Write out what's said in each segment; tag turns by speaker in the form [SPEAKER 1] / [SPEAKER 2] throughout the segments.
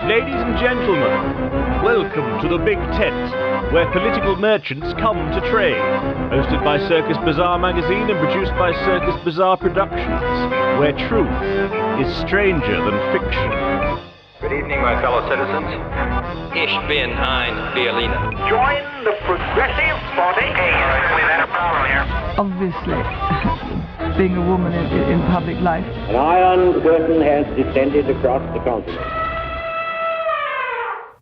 [SPEAKER 1] Ladies and gentlemen, welcome to the Big Tent, where political merchants come to trade. Hosted by Circus Bazaar Magazine and produced by Circus Bazaar Productions, where truth is stranger than fiction.
[SPEAKER 2] Good evening, my fellow citizens. Ich bin ein Berliner.
[SPEAKER 3] Join the progressive party.
[SPEAKER 2] We've had a problem here.
[SPEAKER 4] Obviously, being a woman in public life.
[SPEAKER 5] An iron curtain has descended across the continent.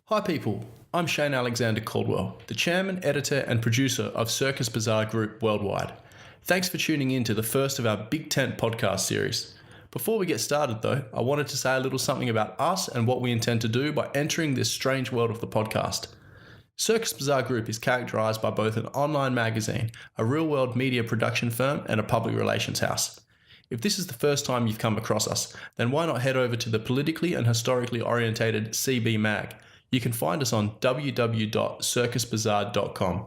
[SPEAKER 6] Hi people, I'm Shane Alexander Caldwell, the chairman, editor and producer of Circus Bazaar Group Worldwide. Thanks for tuning in to the first of our Big Tent podcast series. Before we get started though, I wanted to say a little something about us and what we intend to do by entering this strange world of the podcast. Circus Bazaar Group is characterised by both an online magazine, a real-world media production firm and a public relations house. If this is the first time you've come across us, then why not head over to the politically and historically orientated CB Mag. You can find us on www.circusbazaar.com.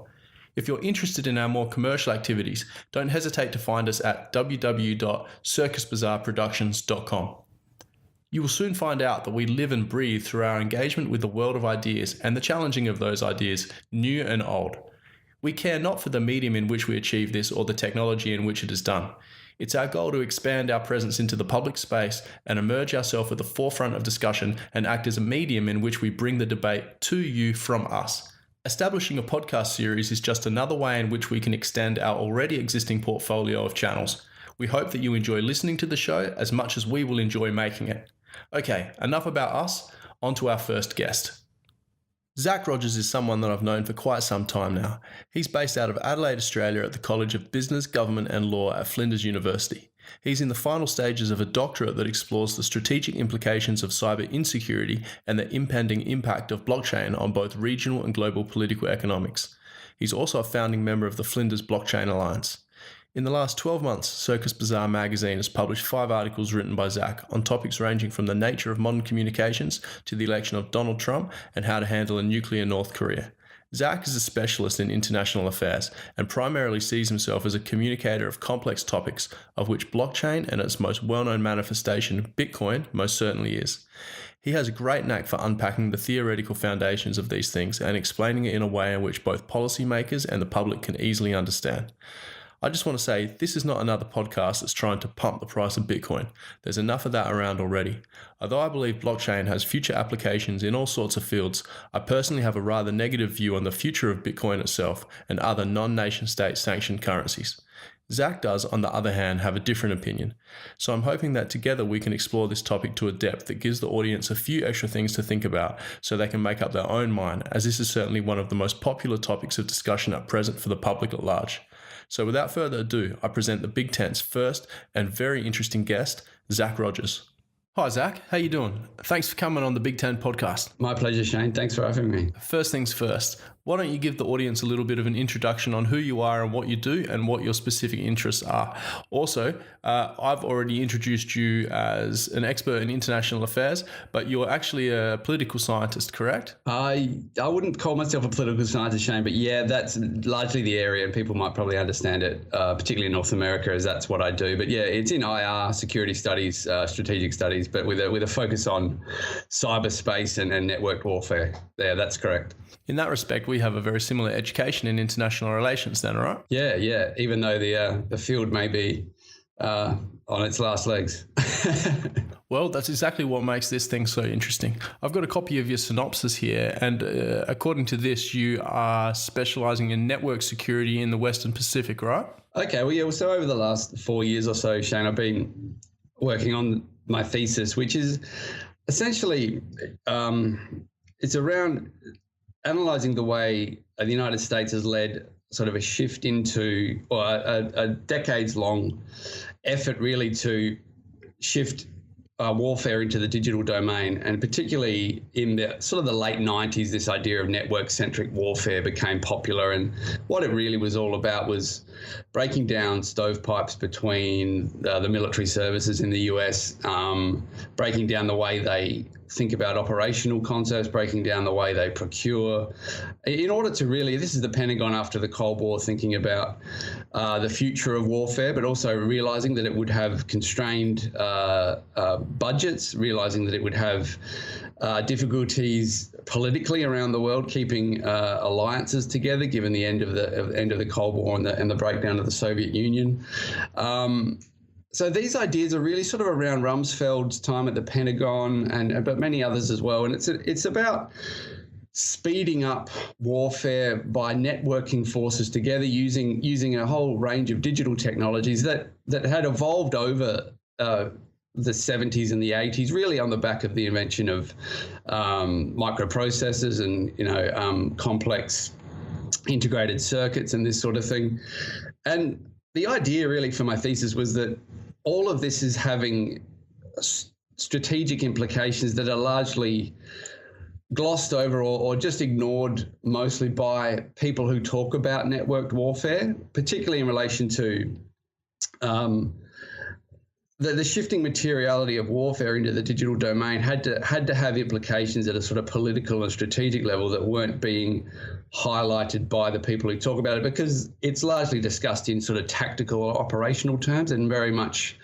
[SPEAKER 6] If you're interested in our more commercial activities, don't hesitate to find us at www.circusbazaarproductions.com. You will soon find out that we live and breathe through our engagement with the world of ideas and the challenging of those ideas, new and old. We care not for the medium in which we achieve this or the technology in which it is done. It's our goal to expand our presence into the public space and emerge ourselves at the forefront of discussion and act as a medium in which we bring the debate to you from us. Establishing a podcast series is just another way in which we can extend our already existing portfolio of channels. We hope that you enjoy listening to the show as much as we will enjoy making it. Okay, enough about us, on to our first guest. Zac Rogers is someone that I've known for quite some time now. He's based out of Adelaide, Australia at the College of Business, Government and Law at Flinders University. He's in the final stages of a doctorate that explores the strategic implications of cyber insecurity and the impending impact of blockchain on both regional and global political economics. He's also a founding member of the Flinders Blockchain Alliance. In the last 12 months, Circus Bazaar Magazine has published 5 articles written by Zac on topics ranging from the nature of modern communications to the election of Donald Trump and how to handle a nuclear North Korea. Zac is a specialist in international affairs and primarily sees himself as a communicator of complex topics, of which blockchain and its most well-known manifestation, Bitcoin, most certainly is. He has a great knack for unpacking the theoretical foundations of these things and explaining it in a way in which both policymakers and the public can easily understand. I just want to say, this is not another podcast that's trying to pump the price of Bitcoin. There's enough of that around already. Although I believe blockchain has future applications in all sorts of fields, I personally have a rather negative view on the future of Bitcoin itself and other non-nation state sanctioned currencies. Zac does, on the other hand, have a different opinion. So I'm hoping that together we can explore this topic to a depth that gives the audience a few extra things to think about so they can make up their own mind, as this is certainly one of the most popular topics of discussion at present for the public at large. So without further ado, I present the Big Tent's first and very interesting guest, Zac Rogers. Hi Zac, how you doing? Thanks for coming on the Big Tent podcast.
[SPEAKER 7] My pleasure, Shane. Thanks for having me.
[SPEAKER 6] First things first, why don't you give the audience a little bit of an introduction on who you are and what you do and what your specific interests are. Also, I've already introduced you as an expert in international affairs, but you're actually a political scientist, correct?
[SPEAKER 7] I wouldn't call myself a political scientist, Shane, but yeah, that's largely the area, and people might probably understand it, particularly in North America, as that's what I do. But yeah, it's in IR, security studies, strategic studies, but with a focus on cyberspace and network warfare. Yeah, that's correct.
[SPEAKER 6] In that respect, we have a very similar education in international relations then, right?
[SPEAKER 7] Yeah. Even though the field may be on its last legs.
[SPEAKER 6] Well, that's exactly what makes this thing so interesting. I've got a copy of your synopsis here, and according to this, you are specializing in network security in the Western Pacific, right?
[SPEAKER 7] Okay, well, yeah. So over the last 4 years or so, Shane, I've been working on my thesis, which is essentially it's around analyzing the way the United States has led sort of a shift into, or a decades-long effort really to shift warfare into the digital domain, and particularly in the sort of the late 90s, this idea of network-centric warfare became popular, and what it really was all about was breaking down stovepipes between the military services in the US, breaking down the way they think about operational concepts, breaking down the way they procure, in order to really, this is the Pentagon after the Cold War thinking about the future of warfare, but also realizing that it would have constrained budgets, realizing that it would have difficulties politically around the world, keeping alliances together, given the end of the Cold War and the breakdown of the Soviet Union. So these ideas are really sort of around Rumsfeld's time at the Pentagon, but many others as well. And it's about speeding up warfare by networking forces together using a whole range of digital technologies that had evolved over the 70s and the 80s, really on the back of the invention of microprocessors and complex integrated circuits and this sort of thing. And the idea really for my thesis was that all of this is having strategic implications that are largely glossed over or just ignored mostly by people who talk about networked warfare, particularly in relation to the shifting materiality of warfare into the digital domain had to have implications at a sort of political and strategic level that weren't being highlighted by the people who talk about it, because it's largely discussed in sort of tactical or operational terms and very much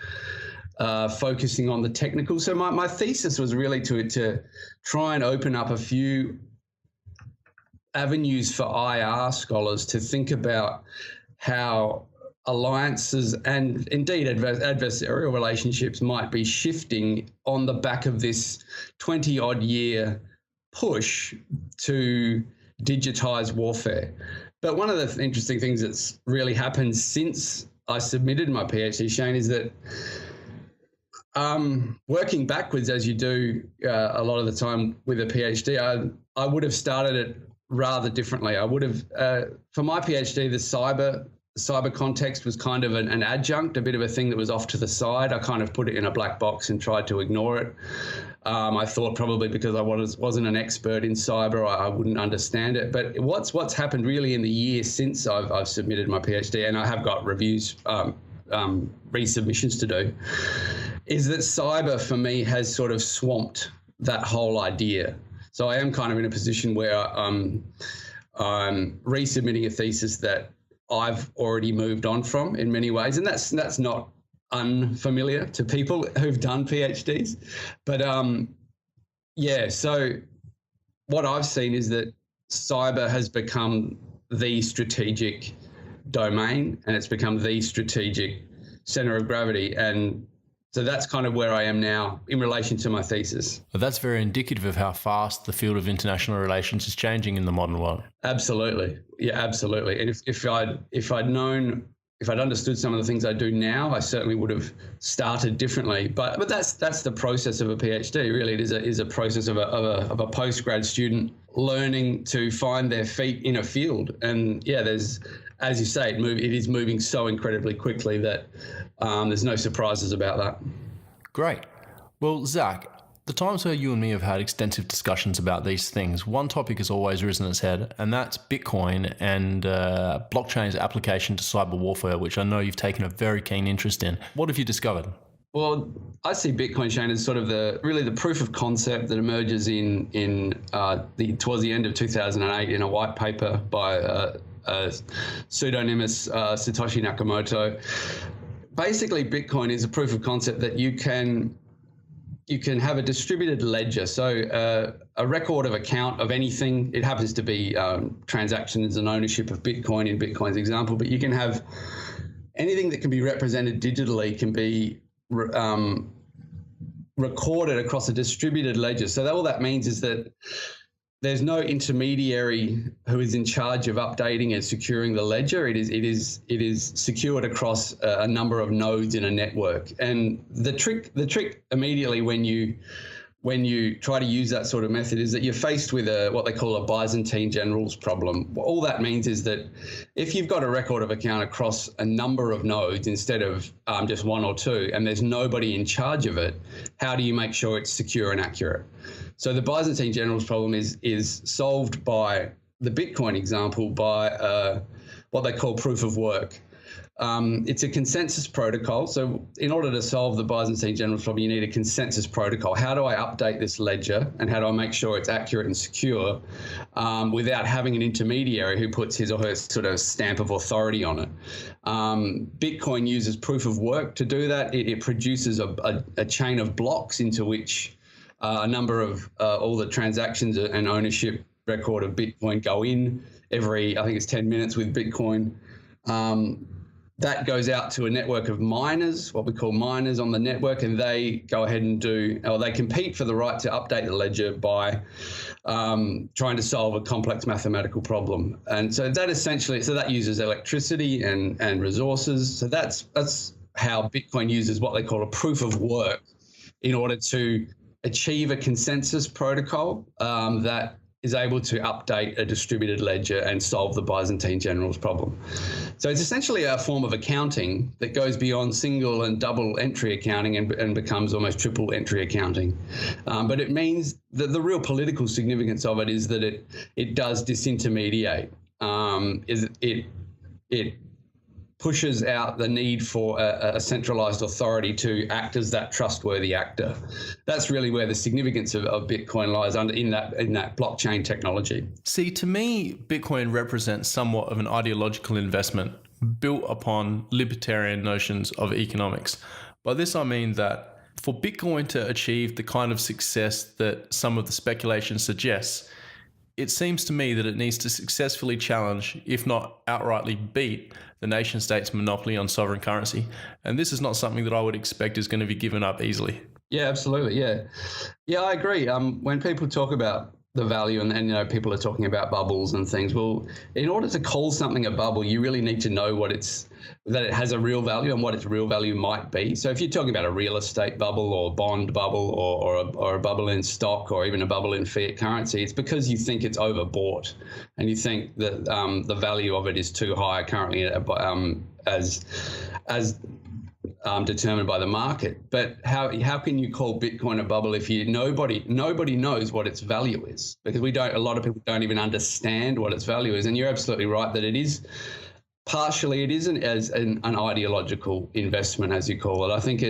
[SPEAKER 7] focusing on the technical. So my thesis was really to try and open up a few avenues for IR scholars to think about how alliances and indeed adversarial relationships might be shifting on the back of this 20-odd year push to digitize warfare. But one of the interesting things that's really happened since I submitted my PhD, Shane, is that working backwards as you do a lot of the time with a PhD, I would have started it rather differently. I would have, for my PhD, the cyber context was kind of an adjunct, a bit of a thing that was off to the side. I kind of put it in a black box and tried to ignore it. I thought probably because I wasn't an expert in cyber, I wouldn't understand it. But what's happened really in the year since I've submitted my PhD, and I have got reviews, resubmissions to do, is that cyber for me has sort of swamped that whole idea. So I am kind of in a position where I'm resubmitting a thesis that I've already moved on from in many ways, and that's not unfamiliar to people who've done PhDs. But so what I've seen is that cyber has become the strategic domain, and it's become the strategic center of gravity. And so that's kind of where I am now in relation to my thesis.
[SPEAKER 6] Well, that's very indicative of how fast the field of international relations is changing in the modern world. Absolutely.
[SPEAKER 7] Yeah, absolutely. And if I'd understood some of the things I do now, I certainly would have started differently. But that's the process of a PhD. Really, it is a process of a postgrad student learning to find their feet in a field. And yeah, there's, as you say, it is moving so incredibly quickly that there's no surprises about that.
[SPEAKER 6] Great. Well, Zac, the times where you and me have had extensive discussions about these things, one topic has always risen its head, and that's Bitcoin and blockchain's application to cyber warfare, which I know you've taken a very keen interest in. What have you discovered?
[SPEAKER 7] Well, I see Bitcoin, Shane, as sort of the proof of concept that emerges towards the end of 2008 in a white paper by pseudonymous Satoshi Nakamoto. Basically, Bitcoin is a proof of concept that you can have a distributed ledger, so a record of account of anything. It happens to be transactions and ownership of Bitcoin in Bitcoin's example, but you can have anything that can be represented digitally can be recorded across a distributed ledger. So all that means is that there's no intermediary who is in charge of updating and securing the ledger. It is secured across a number of nodes in a network. And the trick immediately when you try to use that sort of method is that you're faced with what they call a Byzantine generals problem. All that means is that if you've got a record of account across a number of nodes instead of just one or two, and there's nobody in charge of it, how do you make sure it's secure and accurate? So the Byzantine generals problem is solved by the Bitcoin example by what they call proof of work. It's a consensus protocol. So in order to solve the Byzantine generals problem, you need a consensus protocol. How do I update this ledger, and how do I make sure it's accurate and secure without having an intermediary who puts his or her sort of stamp of authority on it? Bitcoin uses proof of work to do that. It produces a chain of blocks into which a number of all the transactions and ownership record of Bitcoin go in every, I think it's 10 minutes with Bitcoin. That goes out to a network of miners, what we call miners on the network, and they go ahead and they compete for the right to update the ledger by trying to solve a complex mathematical problem. And so that that uses electricity and resources. So that's how Bitcoin uses what they call a proof of work in order to achieve a consensus protocol that is able to update a distributed ledger and solve the Byzantine generals problem. So it's essentially a form of accounting that goes beyond single and double entry accounting and becomes almost triple entry accounting. But it means that the real political significance of it is that it does disintermediate. It pushes out the need for a centralized authority to act as that trustworthy actor. That's really where the significance of Bitcoin lies in that blockchain technology.
[SPEAKER 6] See, to me, Bitcoin represents somewhat of an ideological investment built upon libertarian notions of economics. By this, I mean that for Bitcoin to achieve the kind of success that some of the speculation suggests, it seems to me that it needs to successfully challenge, if not outrightly beat, the nation state's monopoly on sovereign currency. And this is not something that I would expect is going to be given up easily.
[SPEAKER 7] Yeah, absolutely. Yeah, I agree. When people talk about the value and people are talking about bubbles and things, well, in order to call something a bubble, you really need to know that it has a real value and what its real value might be. So if you're talking about a real estate bubble or bond bubble or a bubble in stock or even a bubble in fiat currency, it's because you think it's overbought and you think that the value of it is too high currently as determined by the market. But how can you call Bitcoin a bubble if nobody knows what its value is? Because a lot of people don't even understand what its value is. And you're absolutely right that it is. Partially, it isn't as an ideological investment, as you call it. I think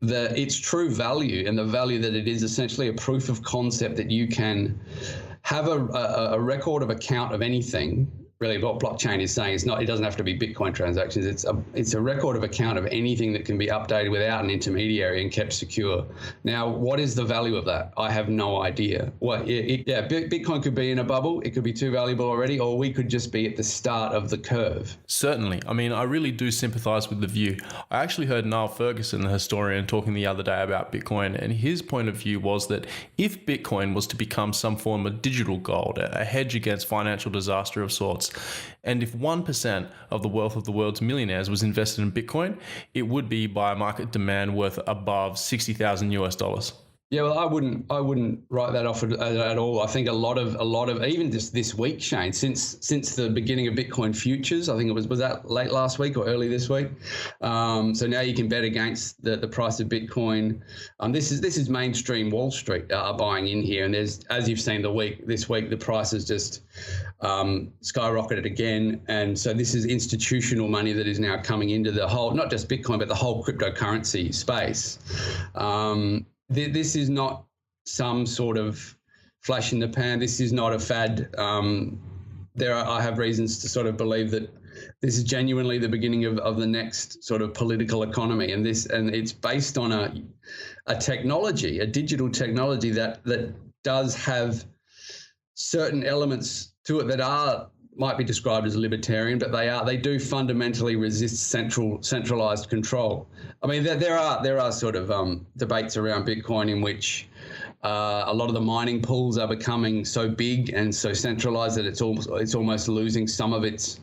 [SPEAKER 7] its true value and the value that it is essentially a proof of concept that you can have a record of account of anything. Really, what blockchain is saying it doesn't have to be Bitcoin transactions. It's a record of account of anything that can be updated without an intermediary and kept secure. Now, what is the value of that? I have no idea. Bitcoin could be in a bubble. It could be too valuable already, or we could just be at the start of the curve.
[SPEAKER 6] Certainly. I mean, I really do sympathize with the view. I actually heard Niall Ferguson, the historian, talking the other day about Bitcoin, and his point of view was that if Bitcoin was to become some form of digital gold, a hedge against financial disaster of sorts, and if 1% of the wealth of the world's millionaires was invested in Bitcoin, it would be by market demand worth above $60,000.
[SPEAKER 7] Yeah, well, I wouldn't write that off at all. I think a lot of even just this week, Shane, since the beginning of Bitcoin futures, I think it was that late last week or early this week. So now you can bet against the price of Bitcoin. This is mainstream Wall Street buying in here, and there's, as you've seen this week, the price has just skyrocketed again, and so this is institutional money that is now coming into the whole, not just Bitcoin, but the whole cryptocurrency space. This is not some sort of flash in the pan. This is not a fad. I have reasons to sort of believe that this is genuinely the beginning of the next sort of political economy, and it's based on a technology, a digital technology that does have certain elements to it that might be described as libertarian, but they do fundamentally resist centralized control. I mean, there are sort of debates around Bitcoin in which a lot of the mining pools are becoming so big and so centralized that it's almost losing some of its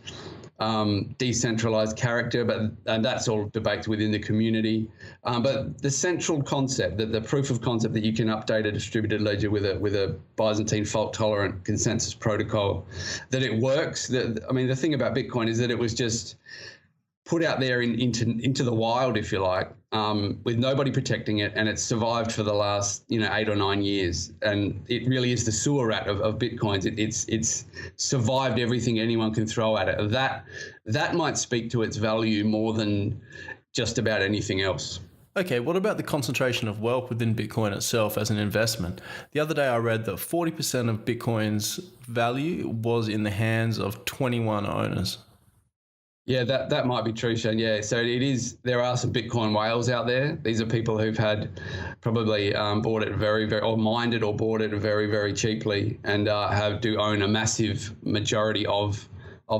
[SPEAKER 7] decentralized character, and that's all debates within the community. But the central concept, the proof of concept that you can update a distributed ledger with a Byzantine fault-tolerant consensus protocol, that it works. The thing about Bitcoin is that it was just put out there into the wild, if you like, with nobody protecting it, and it's survived for the last 8 or 9 years, and it really is the sewer rat of bitcoins. It's survived everything anyone can throw at it. That might speak to its value more than just about anything else.
[SPEAKER 6] Okay, what about the concentration of wealth within Bitcoin itself as an investment? The other day I read that 40% of Bitcoin's value was in the hands of 21 owners.
[SPEAKER 7] Yeah, that might be true, Shane. Yeah, so it is. There are some Bitcoin whales out there. These are people who've had probably bought it very, very, or mined it or bought it very, very cheaply, and do own a massive majority of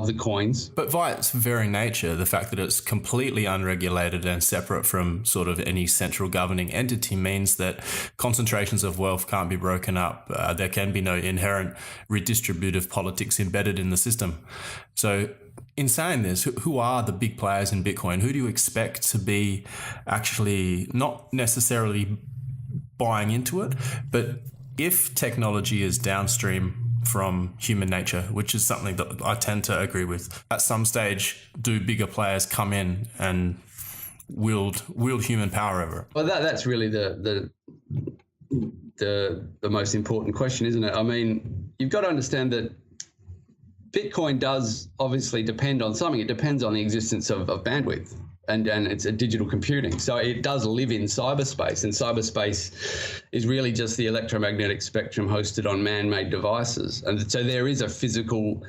[SPEAKER 7] the coins.
[SPEAKER 6] But by its very nature, the fact that it's completely unregulated and separate from sort of any central governing entity means that concentrations of wealth can't be broken up. There can be no inherent redistributive politics embedded in the system. So in saying this, who are the big players in Bitcoin? Who do you expect to be actually not necessarily buying into it, but if technology is downstream from human nature, which is something that I tend to agree with, at some stage, do bigger players come in and wield human power over it?
[SPEAKER 7] Well, that's really the most important question, isn't it? I mean, you've got to understand that Bitcoin does obviously depend on something. It depends on the existence of bandwidth, and it's a digital computing. So it does live in cyberspace, and cyberspace is really just the electromagnetic spectrum hosted on man-made devices. And so there is a physical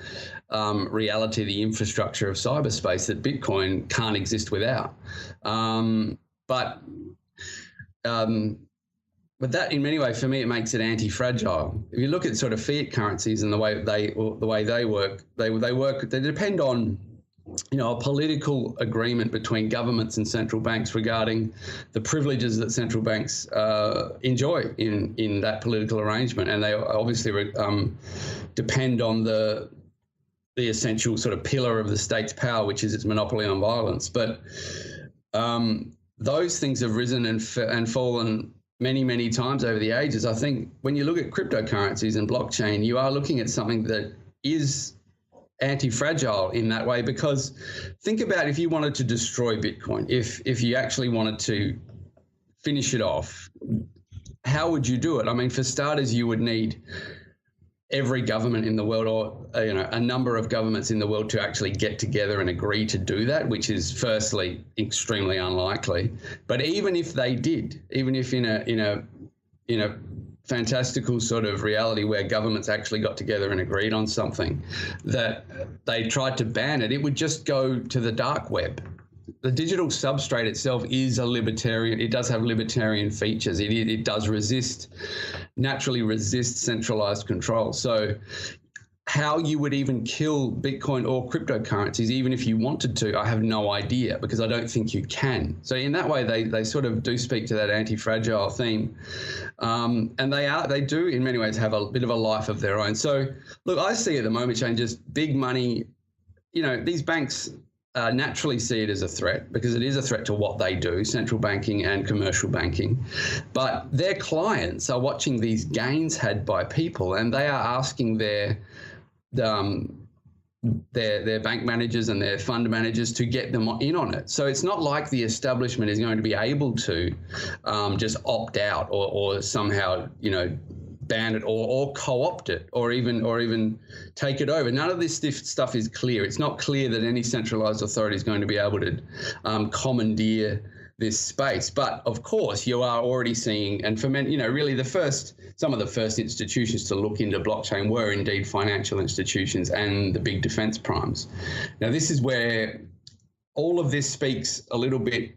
[SPEAKER 7] reality, the infrastructure of cyberspace that Bitcoin can't exist without. But that, in many ways, for me, it makes it anti-fragile. If you look at sort of fiat currencies and the way they work, they depend on a political agreement between governments and central banks regarding the privileges that central banks enjoy in that political arrangement, and they obviously depend on the essential sort of pillar of the state's power, which is its monopoly on violence. But those things have risen and fallen many, many times over the ages. I think when you look at cryptocurrencies and blockchain, you are looking at something that is anti-fragile in that way, because think about if you wanted to destroy Bitcoin, if you actually wanted to finish it off, how would you do it? I mean, for starters, you would need every government in the world, or a number of governments in the world, to actually get together and agree to do that, which is firstly extremely unlikely. But even if they did, even if in a fantastical sort of reality where governments actually got together and agreed on something, that they tried to ban it, it would just go to the dark web. The digital substrate itself is a libertarian. It does have libertarian features. It does naturally resist centralized control. So how you would even kill Bitcoin or cryptocurrencies, even if you wanted to, I have no idea, because I don't think you can. So in that way, they sort of do speak to that anti-fragile theme. And they do in many ways have a bit of a life of their own. So look, I see at the moment, Shane, just big money, these banks naturally see it as a threat, because it is a threat to what they do, central banking and commercial banking. But their clients are watching these gains had by people, and they are asking their bank managers and their fund managers to get them in on it. So it's not like the establishment is going to be able to just opt out or somehow, ban it or co-opt it or even take it over. None of this stuff is clear. It's not clear that any centralized authority is going to be able to commandeer this space. But of course, you are already seeing, and for many, really some of the first institutions to look into blockchain were indeed financial institutions and the big defense primes. Now, this is where all of this gets a little bit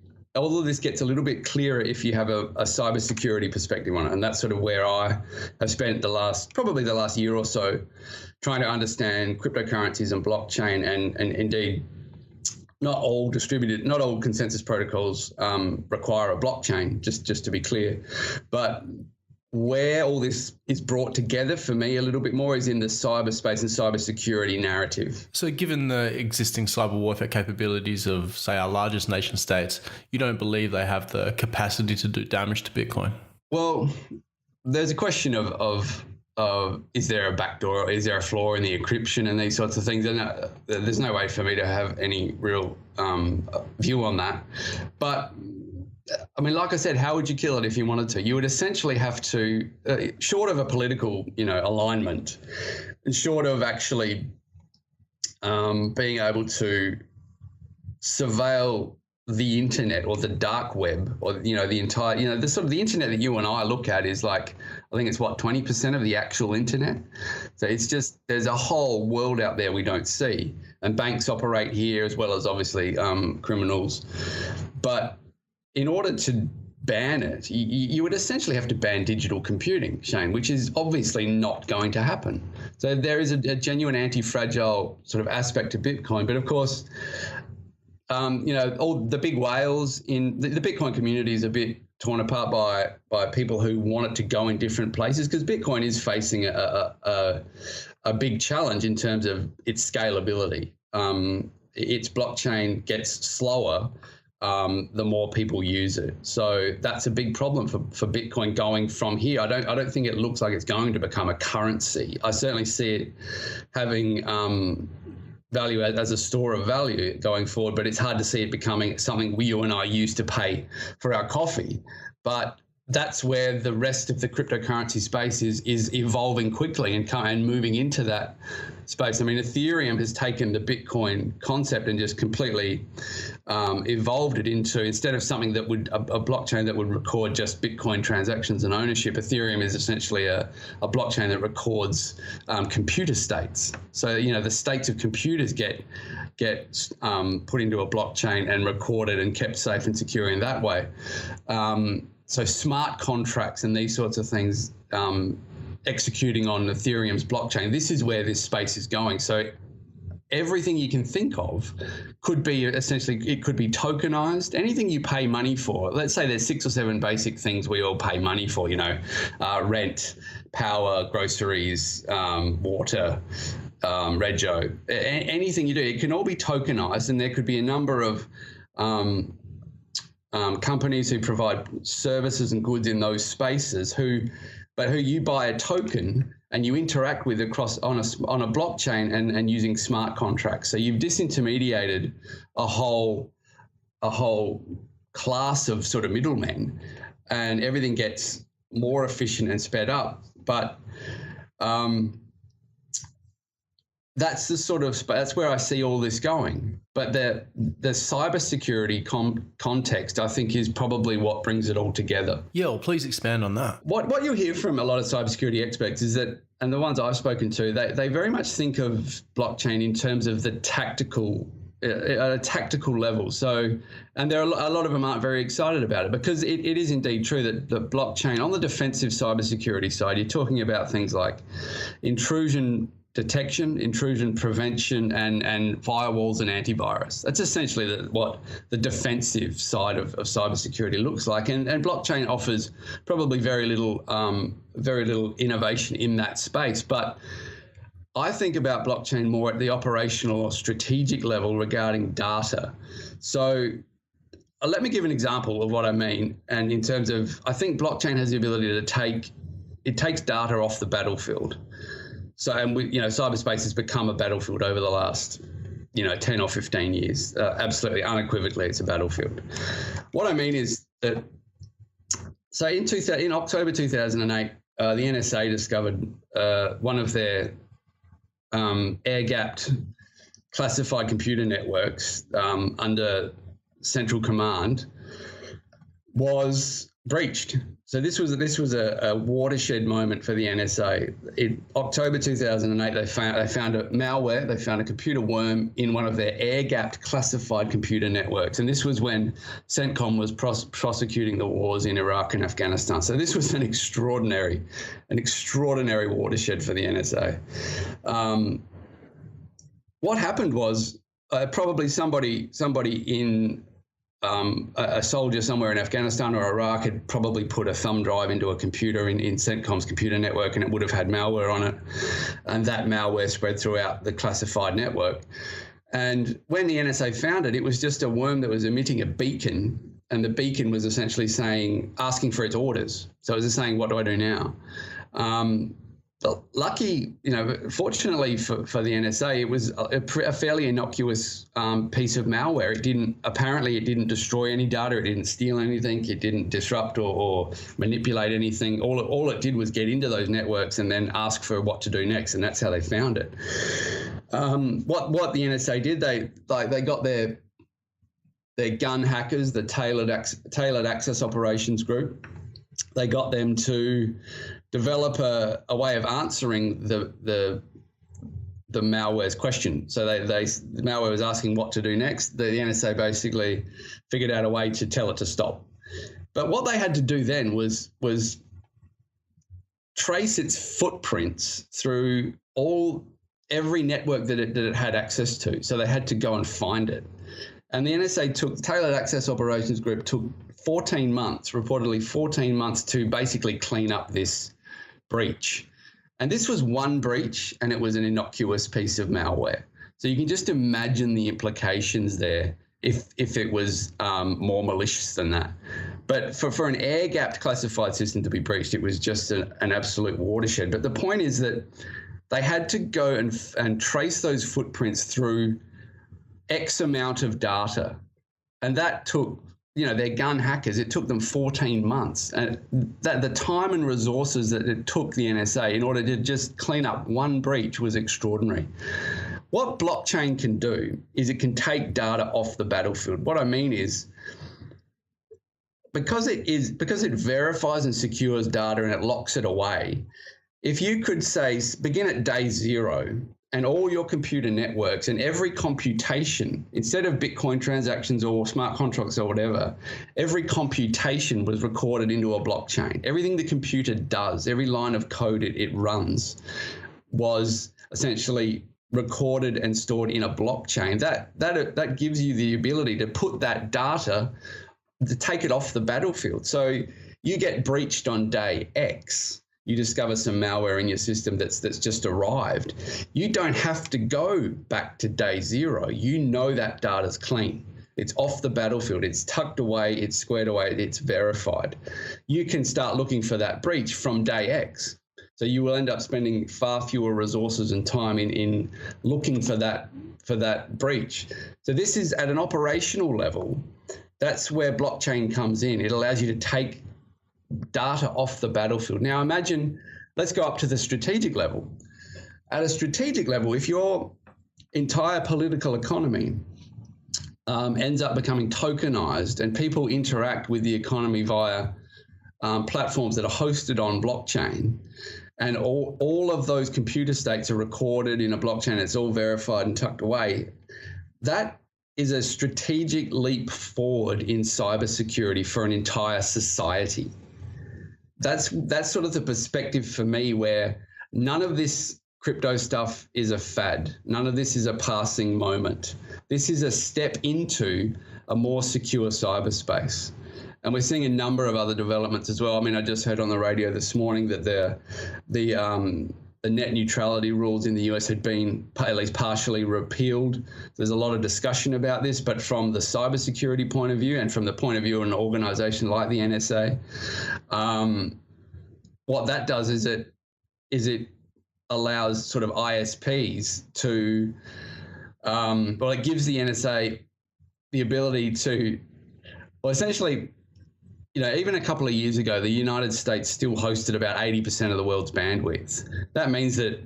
[SPEAKER 7] clearer if you have a cybersecurity perspective on it. And that's sort of where I have spent probably the last year or so trying to understand cryptocurrencies and blockchain, and indeed not all consensus protocols require a blockchain, just to be clear. But where all this is brought together for me a little bit more is in the cyberspace and cybersecurity narrative.
[SPEAKER 6] So given the existing cyber warfare capabilities of, say, our largest nation states, you don't believe they have the capacity to do damage to Bitcoin?
[SPEAKER 7] Well, there's a question of is there a backdoor, or is there a flaw in the encryption and these sorts of things. And there's no way for me to have any real view on that. But I mean, like I said, how would you kill it if you wanted to? You would essentially have to, short of a political, alignment, and short of actually being able to surveil the internet or the dark web, or the entire, the sort of the internet that you and I look at is like, I think it's 20% of the actual internet. So it's just, there's a whole world out there we don't see, and banks operate here as well as obviously criminals. But in order to ban it, you would essentially have to ban digital computing, Shane, which is obviously not going to happen. So there is a genuine anti-fragile sort of aspect to Bitcoin. But of course, all the big whales in the Bitcoin community is a bit torn apart by people who want it to go in different places, because Bitcoin is facing a big challenge in terms of its scalability. Its blockchain gets slower the more people use it. So that's a big problem for Bitcoin going from here. I don't think it looks like it's going to become a currency. I certainly see it having value as a store of value going forward, but it's hard to see it becoming something you and I use to pay for our coffee. But that's where the rest of the cryptocurrency space is evolving quickly and moving into that space. I mean, Ethereum has taken the Bitcoin concept and just completely evolved it into, instead of something that would, a blockchain that would record just Bitcoin transactions and ownership, Ethereum is essentially a blockchain that records computer states. So, the states of computers get put into a blockchain and recorded and kept safe and secure in that way. So smart contracts and these sorts of things executing on Ethereum's blockchain, this is where this space is going. So everything you can think of could be essentially, it could be tokenized. Anything you pay money for, let's say there's 6 or 7 basic things we all pay money for, rent, power, groceries, water, rego, anything you do, it can all be tokenized, and there could be a number of companies who provide services and goods in those spaces who you buy a token and you interact with across on a blockchain and using smart contracts. So you've disintermediated a whole class of sort of middlemen, and everything gets more efficient and sped up. But that's where I see all this going. But the cybersecurity context, I think, is probably what brings it all together.
[SPEAKER 6] Yeah, well, please expand on that.
[SPEAKER 7] What you'll hear from a lot of cybersecurity experts is that, and the ones I've spoken to, they very much think of blockchain in terms of the tactical, at a tactical level. So, and there are a lot of them aren't very excited about it, because it is indeed true that the blockchain, on the defensive cybersecurity side, you're talking about things like intrusion detection, intrusion prevention, and firewalls and antivirus. That's essentially what the defensive side of cybersecurity looks like. And blockchain offers probably very little innovation in that space. But I think about blockchain more at the operational or strategic level regarding data. So let me give an example of what I mean. And in terms of, I think blockchain has the ability to takes data off the battlefield. So, and cyberspace has become a battlefield over the last, 10 or 15 years. Absolutely, unequivocally, it's a battlefield. What I mean is that, so in October 2008, the NSA discovered one of their air-gapped classified computer networks under Central Command was breached. So this was a watershed moment for the NSA. In October 2008, they found a malware. They found a computer worm in one of their air-gapped classified computer networks, and this was when CENTCOM was prosecuting the wars in Iraq and Afghanistan. So this was an extraordinary watershed for the NSA. What happened was probably somebody in a soldier somewhere in Afghanistan or Iraq had probably put a thumb drive into a computer in CENTCOM's computer network, and it would have had malware on it. And that malware spread throughout the classified network. And when the NSA found it, it was just a worm that was emitting a beacon, and the beacon was essentially asking for its orders. So it was just saying, what do I do now? lucky, fortunately for the NSA, it was a fairly innocuous piece of malware. It didn't destroy any data. It didn't steal anything. It didn't disrupt or manipulate anything. All it did was get into those networks and then ask for what to do next, and that's how they found it. What the NSA did, they got their gun hackers, the Tailored Access Operations Group. They got them to develop a way of answering the malware's question. So the malware was asking what to do next. The NSA basically figured out a way to tell it to stop. But what they had to do then was trace its footprints through every network that it had access to. So they had to go and find it. And the NSA Tailored Access Operations Group took 14 months, reportedly 14 months, to basically clean up this breach. And this was one breach, and it was an innocuous piece of malware. So you can just imagine the implications there if it was more malicious than that. But for an air-gapped classified system to be breached, it was just an absolute watershed. But the point is that they had to go and trace those footprints through X amount of data. And that took, their gun hackers, it took them 14 months. And the time and resources that it took the NSA in order to just clean up one breach was extraordinary. What blockchain can do is it can take data off the battlefield. What I mean is, because it verifies and secures data and it locks it away, if you could say, begin at day 0, and all your computer networks and every computation, instead of Bitcoin transactions or smart contracts or whatever, every computation was recorded into a blockchain. Everything the computer does, every line of code it runs, was essentially recorded and stored in a blockchain. That gives you the ability to put that data, to take it off the battlefield. So you get breached on day X. You discover some malware in your system that's just arrived. You don't have to go back to day 0. You know that data's clean. It's off the battlefield. It's tucked away. It's squared away. It's verified. You can start looking for that breach from day X. So you will end up spending far fewer resources and time in looking for that breach. So this is at an operational level. That's where blockchain comes in. It allows you to take data off the battlefield. Now imagine, let's go up to the strategic level. At a strategic level, if your entire political economy ends up becoming tokenized and people interact with the economy via platforms that are hosted on blockchain, and all of those computer states are recorded in a blockchain, it's all verified and tucked away, that is a strategic leap forward in cybersecurity for an entire society. That's sort of the perspective for me, where none of this crypto stuff is a fad. None of this is a passing moment. This is a step into a more secure cyberspace. And we're seeing a number of other developments as well. I mean, I just heard on the radio this morning that the net neutrality rules in the US had been at least partially repealed. There's a lot of discussion about this, but from the cybersecurity point of view and from the point of view of an organization like the NSA, what that does is it allows sort of ISPs to, it gives the NSA the ability to, essentially, even a couple of years ago, the United States still hosted about 80% of the world's bandwidth. That means that,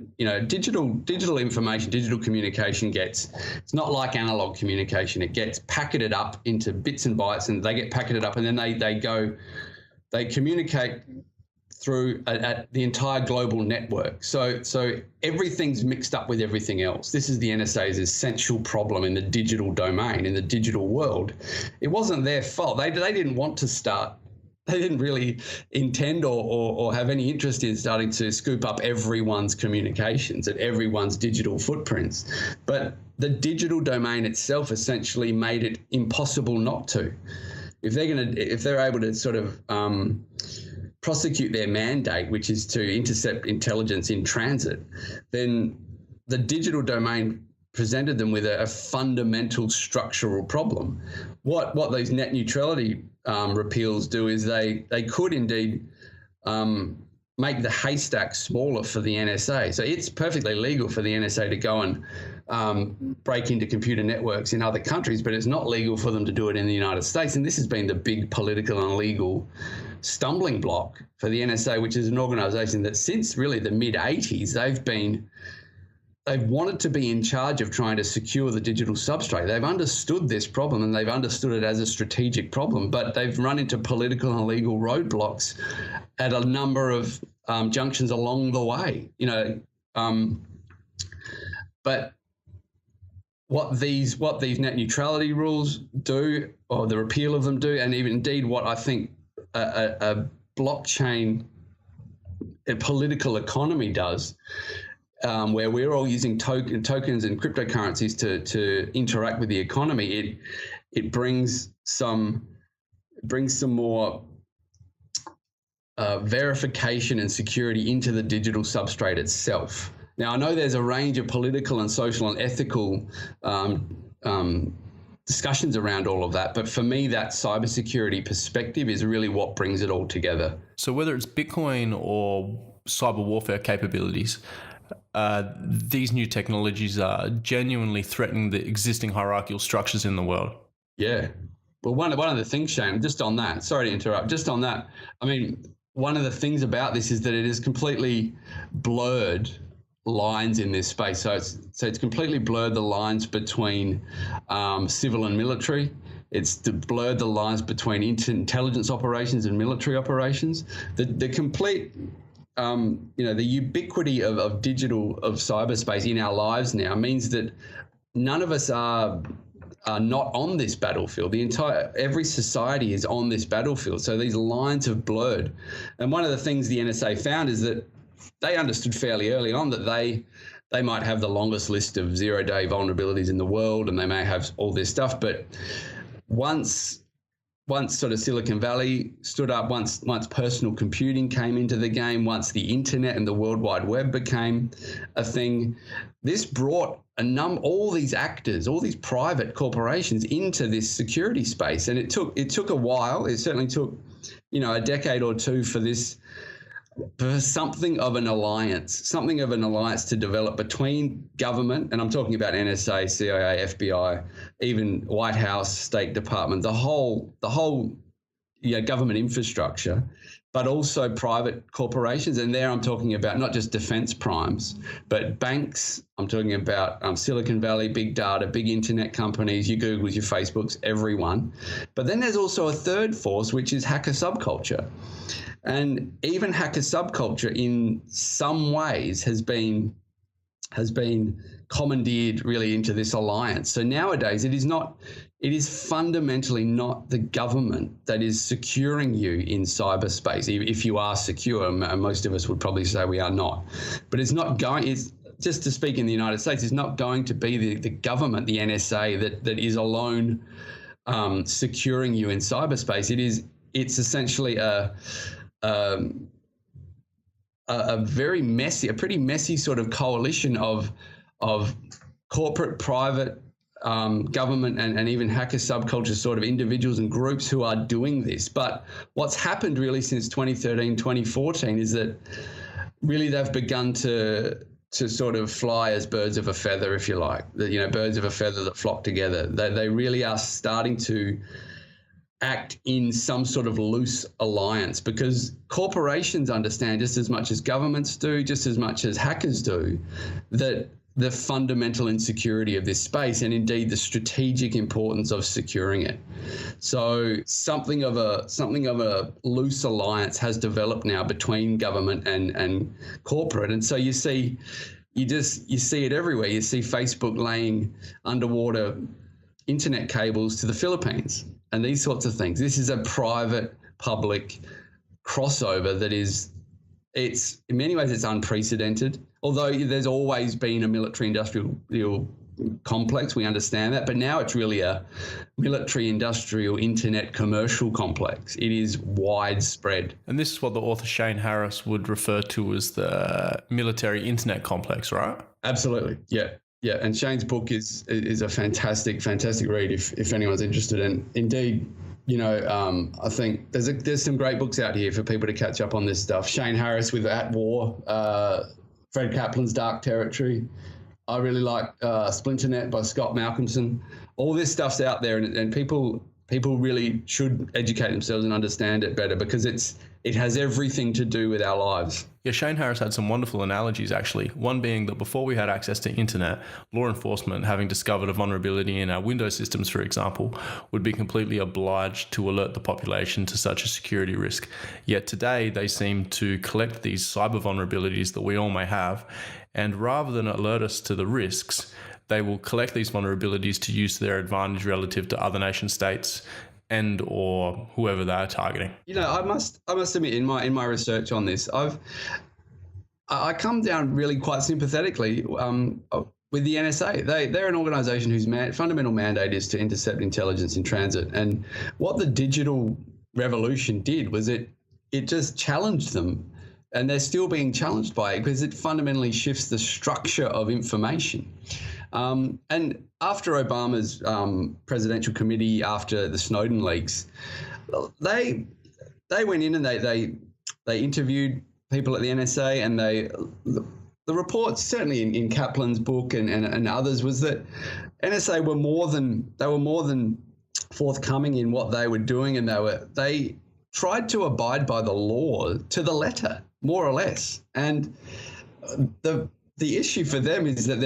[SPEAKER 7] digital information, digital communication it's not like analog communication. It gets packeted up into bits and bytes, and they get packeted up, and then they communicate through the entire global network. So everything's mixed up with everything else. This is the NSA's essential problem in the digital domain, in the digital world. It wasn't their fault. They didn't want to start. They didn't really intend or have any interest in starting to scoop up everyone's communications and everyone's digital footprints. But the digital domain itself essentially made it impossible not to. If they're able to sort of prosecute their mandate, which is to intercept intelligence in transit, then the digital domain presented them with a fundamental structural problem. What those net neutrality repeals do is they could indeed make the haystack smaller for the NSA. So it's perfectly legal for the NSA to go and break into computer networks in other countries, but it's not legal for them to do it in the United States. And this has been the big political and legal stumbling block for the NSA, which is an organization that since really the mid-'80s, they've wanted to be in charge of trying to secure the digital substrate. They've understood this problem and they've understood it as a strategic problem, but they've run into political and legal roadblocks at a number of junctions along the way, but what these net neutrality rules do, or the repeal of them do, and even indeed what I think a blockchain, a political economy does, where we're all using tokens and cryptocurrencies to interact with the economy, it brings some more verification and security into the digital substrate itself. Now, I know there's a range of political and social and ethical discussions around all of that, but for me, that cybersecurity perspective is really what brings it all together.
[SPEAKER 6] So whether it's Bitcoin or cyber warfare capabilities, these new technologies are genuinely threatening the existing hierarchical structures in the world.
[SPEAKER 7] Yeah. Well, one of the things, Shane, just on that, sorry to interrupt, just on that, I mean, one of the things about this is that it is completely blurred lines in this space. So it's completely blurred the lines between civil and military. It's blurred the lines between intelligence operations and military operations. The complete the ubiquity of cyberspace in our lives now means that none of us are not on this battlefield. Every society is on this battlefield. So these lines have blurred. And one of the things the NSA found is that they understood fairly early on that they might have the longest list of zero-day vulnerabilities in the world, and they may have all this stuff. But once sort of Silicon Valley stood up, once personal computing came into the game, once the internet and the World Wide Web became a thing, this brought all these actors, all these private corporations into this security space. And it took a while. It certainly took, a decade or two for something of an alliance to develop between government, and I'm talking about NSA, CIA, FBI, even White House, State Department, the whole government infrastructure, but also private corporations. And there I'm talking about not just defense primes, but banks. I'm talking about Silicon Valley, big data, big internet companies, your Googles, your Facebooks, everyone. But then there's also a third force, which is hacker subculture. And even hacker subculture in some ways has been commandeered really into this alliance. So nowadays it is fundamentally not the government that is securing you in cyberspace. If you are secure, and most of us would probably say we are not, but it's just to speak in the United States, it's not going to be the government, the NSA that is alone securing you in cyberspace. It's essentially a pretty messy sort of coalition of corporate, private, government, and even hacker subculture sort of individuals and groups who are doing this. But what's happened really since 2013, 2014 is that really they've begun to sort of fly as birds of a feather, if you like. Birds of a feather that flock together. They really are starting to act in some sort of loose alliance, because corporations understand just as much as governments do, just as much as hackers do, that the fundamental insecurity of this space, and indeed the strategic importance of securing it. So something of a loose alliance has developed now between government and corporate. And so you see it everywhere. You see Facebook laying underwater internet cables to the Philippines and these sorts of things. This is a private public crossover that it's in many ways it's unprecedented. Although there's always been a military-industrial complex, we understand that, but now it's really a military-industrial internet commercial complex. It is widespread.
[SPEAKER 6] And this is what the author Shane Harris would refer to as the military internet complex, right?
[SPEAKER 7] Absolutely, yeah. Yeah, and Shane's book is a fantastic read if anyone's interested. And indeed, I think there's some great books out here for people to catch up on this stuff. Shane Harris with At War, Fred Kaplan's Dark Territory. I really like Splinternet by Scott Malcolmson. All this stuff's out there, and people really should educate themselves and understand it better, because it has everything to do with our lives.
[SPEAKER 6] Yeah, Shane Harris had some wonderful analogies, actually. One being that before we had access to internet, law enforcement, having discovered a vulnerability in our Windows systems, for example, would be completely obliged to alert the population to such a security risk. Yet today, they seem to collect these cyber vulnerabilities that we all may have, and rather than alert us to the risks, they will collect these vulnerabilities to use to their advantage relative to other nation states and or whoever they're targeting.
[SPEAKER 7] I must admit, in my research on this, I come down really quite sympathetically with the NSA. They're an organisation whose fundamental mandate is to intercept intelligence in transit. And what the digital revolution did was it just challenged them. And they're still being challenged by it, because it fundamentally shifts the structure of information. And after Obama's presidential committee, after the Snowden leaks, they went in and they interviewed people at the NSA, and the reports, certainly in Kaplan's book and others, was that NSA were more than forthcoming in what they were doing, and they tried to abide by the law to the letter, more or less. And the issue for them is that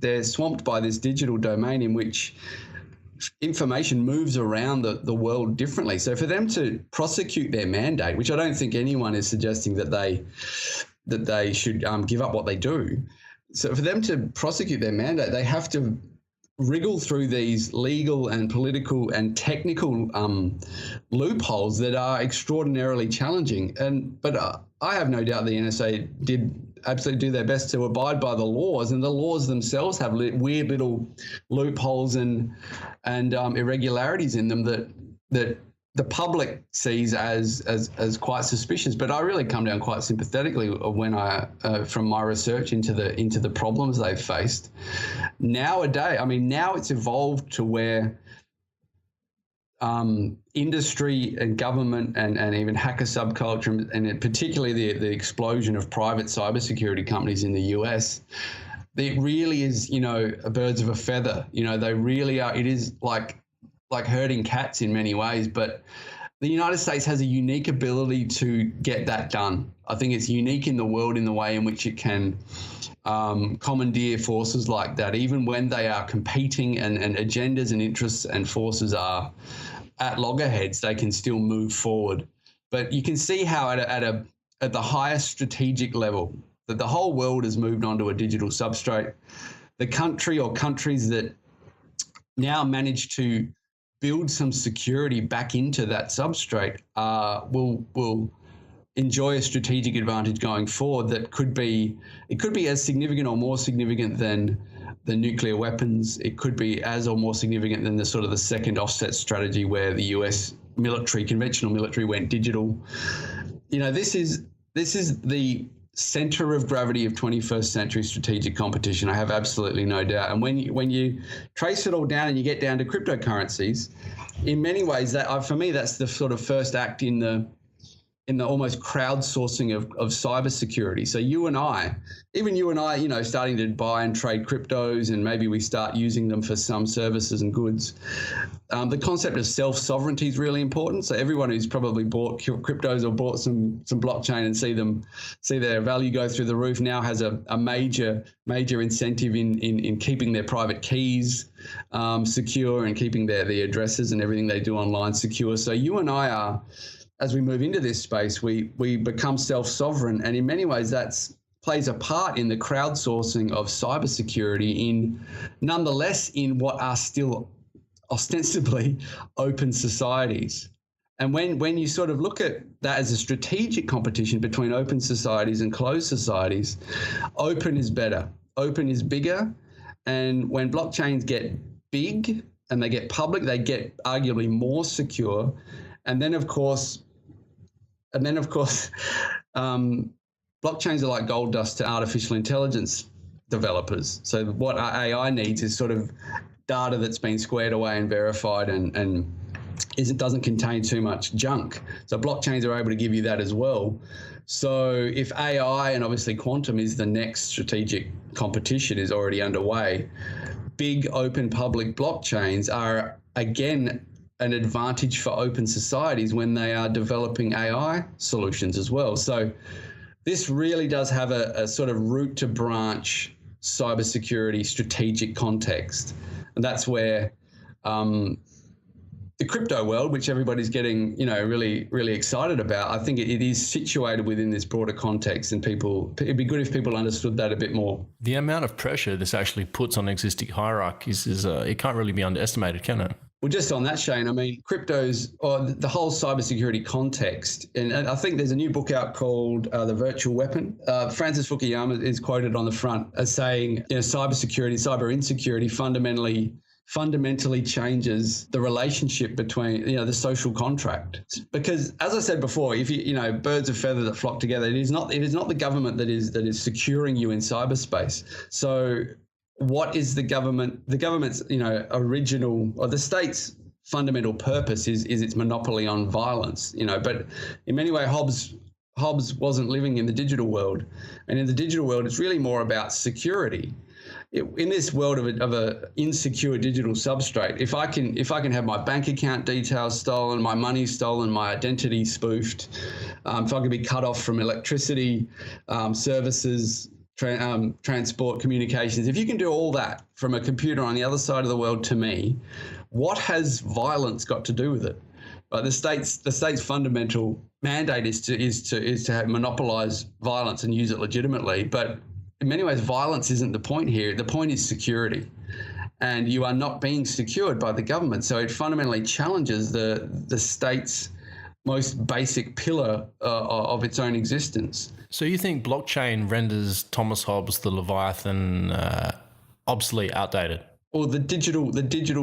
[SPEAKER 7] they're swamped by this digital domain in which information moves around the world differently. So for them to prosecute their mandate, which I don't think anyone is suggesting that they should give up what they do. So for them to prosecute their mandate, they have to wriggle through these legal and political and technical loopholes that are extraordinarily challenging. But I have no doubt the NSA did absolutely do their best to abide by the laws, and the laws themselves have weird little loopholes and irregularities in them that the public sees as quite suspicious. But I really come down quite sympathetically when from my research into the problems they've faced. Nowadays, now it's evolved to where industry and government and even hacker subculture, and particularly the explosion of private cybersecurity companies in the US, it really is, birds of a feather. They really are. It is like herding cats in many ways, but the United States has a unique ability to get that done. I think it's unique in the world in the way in which it can commandeer forces like that, even when they are competing and agendas and interests and forces are at loggerheads, they can still move forward. But you can see how at the highest strategic level that the whole world has moved onto a digital substrate. The country or countries that now manage to build some security back into that substrate will enjoy a strategic advantage going forward that could be as significant or more significant than the nuclear weapons. It could be as or more significant than the sort of the second offset strategy where the US conventional military went digital. This is the center of gravity of 21st century strategic competition. I have absolutely no doubt. And when you trace it all down and you get down to cryptocurrencies, in many ways, for me, that's the sort of first act in the almost crowdsourcing of cybersecurity. So you and I, starting to buy and trade cryptos, and maybe we start using them for some services and goods. The concept of self-sovereignty is really important. So everyone who's probably bought cryptos or bought some blockchain and see their value go through the roof now has a major incentive in keeping their private keys secure and keeping the addresses and everything they do online secure. So you and I are, as we move into this space, we become self-sovereign, and in many ways plays a part in the crowdsourcing of cybersecurity nonetheless in what are still ostensibly open societies. And when you sort of look at that as a strategic competition between open societies and closed societies, open is better, open is bigger, and when blockchains get big and they get public, they get arguably more secure. And then, of course, blockchains are like gold dust to artificial intelligence developers. So what our AI needs is sort of data that's been squared away and verified and doesn't contain too much junk. So blockchains are able to give you that as well. So if AI and obviously quantum is the next strategic competition is already underway, big open public blockchains are again an advantage for open societies when they are developing AI solutions as well. So this really does have a sort of root to branch cybersecurity strategic context. And that's where the crypto world, which everybody's getting, really, really excited about, I think it is situated within this broader context, and it'd be good if people understood that a bit more.
[SPEAKER 6] The amount of pressure this actually puts on existing hierarchies it can't really be underestimated, can it?
[SPEAKER 7] Well, just on that, Shane, I mean, cryptos, or the whole cybersecurity context, and I think there's a new book out called The Virtual Weapon. Francis Fukuyama is quoted on the front as saying, cybersecurity, cyber insecurity fundamentally changes the relationship between, the social contract. Because as I said before, if birds of feather that flock together, it is not the government that is securing you in cyberspace. So what is the government? The government's, original, or the state's fundamental purpose is its monopoly on violence, but in many ways, Hobbes wasn't living in the digital world. And in the digital world, it's really more about security. In this world of a insecure digital substrate, if I can have my bank account details stolen, my money stolen, my identity spoofed, if I can be cut off from electricity, services, transport, communications, if you can do all that from a computer on the other side of the world, to me, what has violence got to do with it? The state's fundamental mandate is to monopolize violence and use it legitimately, but in many ways, violence isn't the point here. The point is security, and you are not being secured by the government. So it fundamentally challenges the state's most basic pillar of its own existence.
[SPEAKER 6] So you think blockchain renders Thomas Hobbes, the Leviathan, obsolete, outdated?
[SPEAKER 7] Or the digital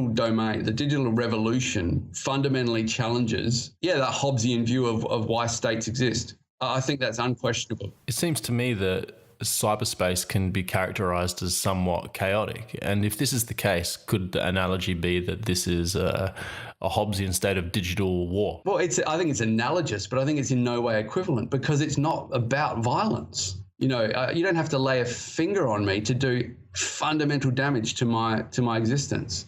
[SPEAKER 7] domain, the digital revolution fundamentally challenges, that Hobbesian view of why states exist. I think that's unquestionable.
[SPEAKER 6] It seems to me that cyberspace can be characterized as somewhat chaotic. And if this is the case, could the analogy be that this is a Hobbesian state of digital war?
[SPEAKER 7] Well, I think it's analogous, but I think it's in no way equivalent, because it's not about violence. You don't have to lay a finger on me to do fundamental damage to my existence